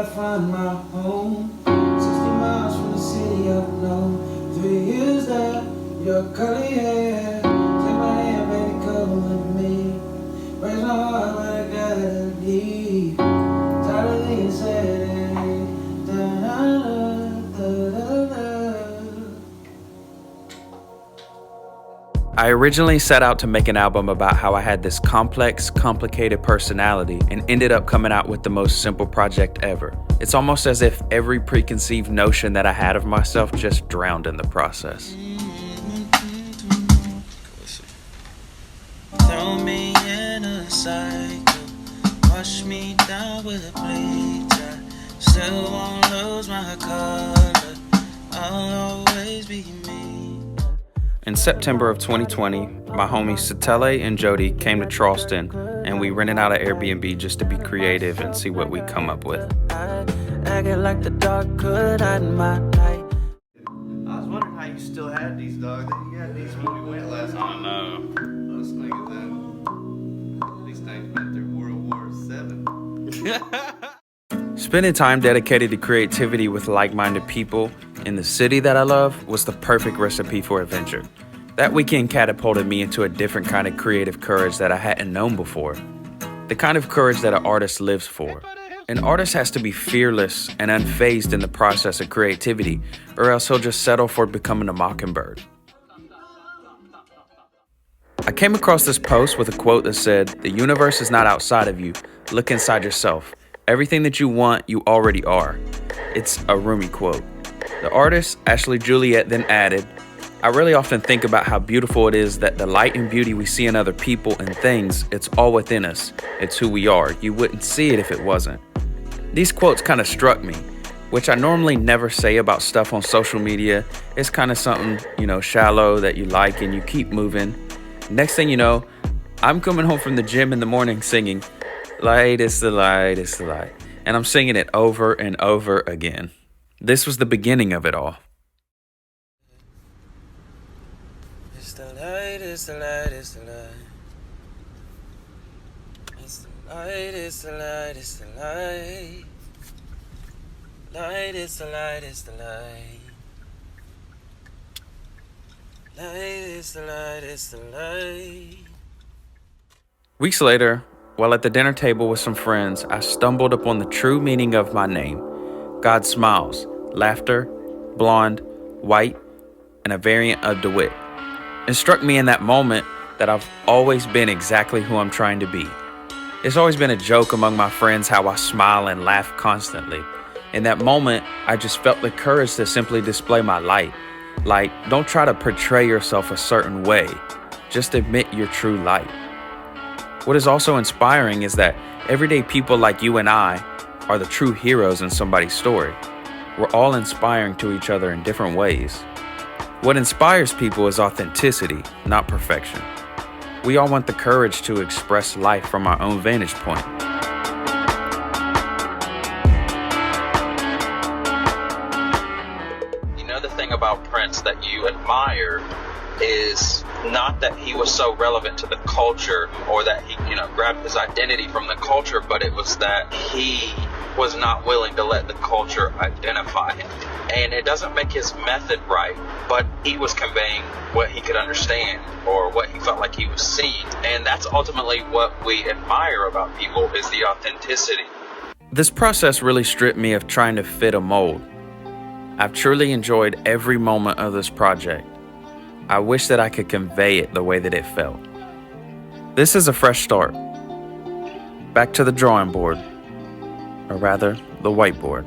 I find my home. 60 miles from the city of love. 3 years there, your curly hair. Take my hand, baby, come with me. Breaks my heart, but I gotta leave. Tired of being sad. I originally set out to make an album about how I had this complex, complicated personality and ended up coming out with the most simple project ever. It's almost as if every preconceived notion that I had of myself just drowned in the process. Throw me in a cycle, wash me down with a bleach. I still won't lose my color, I'll always be me. In September of 2020, my homies Satele and Jody came to Charleston and we rented out an Airbnb just to be creative and see what we come up with. Acting like the dark could hide my light. I was wondering how you still had these dogs. You had these when we went last time. I know. Those niggas, these things went through World War VII. Spending time dedicated to creativity with like-minded people in the city that I love was the perfect recipe for adventure. That weekend catapulted me into a different kind of creative courage that I hadn't known before. The kind of courage that an artist lives for. An artist has to be fearless and unfazed in the process of creativity, or else he'll just settle for becoming a mockingbird. I came across this post with a quote that said, "The universe is not outside of you. Look inside yourself. Everything that you want, you already are." It's a Rumi quote. The artist, Ashley Juliet, then added, "I really often think about how beautiful it is that the light and beauty we see in other people and things, it's all within us. It's who we are. You wouldn't see it if it wasn't." These quotes kind of struck me, which I normally never say about stuff on social media. It's kind of something, shallow that you like and you keep moving. Next thing you know, I'm coming home from the gym in the morning singing, "Light is the light, it's the light." And I'm singing it over and over again. This was the beginning of it all. It's the light, it's the light, it's the light. It's the light, it's the light, it's the light. Light is the light, it's the light. Light is the light, it's the light. Weeks later, while at the dinner table with some friends, I stumbled upon the true meaning of my name. God smiles, laughter, blonde, white, and a variant of Dwight. It struck me in that moment that I've always been exactly who I'm trying to be. It's always been a joke among my friends how I smile and laugh constantly. In that moment, I just felt the courage to simply display my light. Like, don't try to portray yourself a certain way. Just admit your true light. What is also inspiring is that everyday people like you and I are the true heroes in somebody's story. We're all inspiring to each other in different ways. What inspires people is authenticity, not perfection. We all want the courage to express life from our own vantage point. The thing about Prince that you admire is not that he was so relevant to the culture or that he, grabbed his identity from the culture, but it was that he was not willing to let the culture identify him. And it doesn't make his method right, but he was conveying what he could understand or what he felt like he was seeing. And that's ultimately what we admire about people, is the authenticity. This process really stripped me of trying to fit a mold. I've truly enjoyed every moment of this project. I wish that I could convey it the way that it felt. This is a fresh start. Back to the drawing board, or rather, the whiteboard.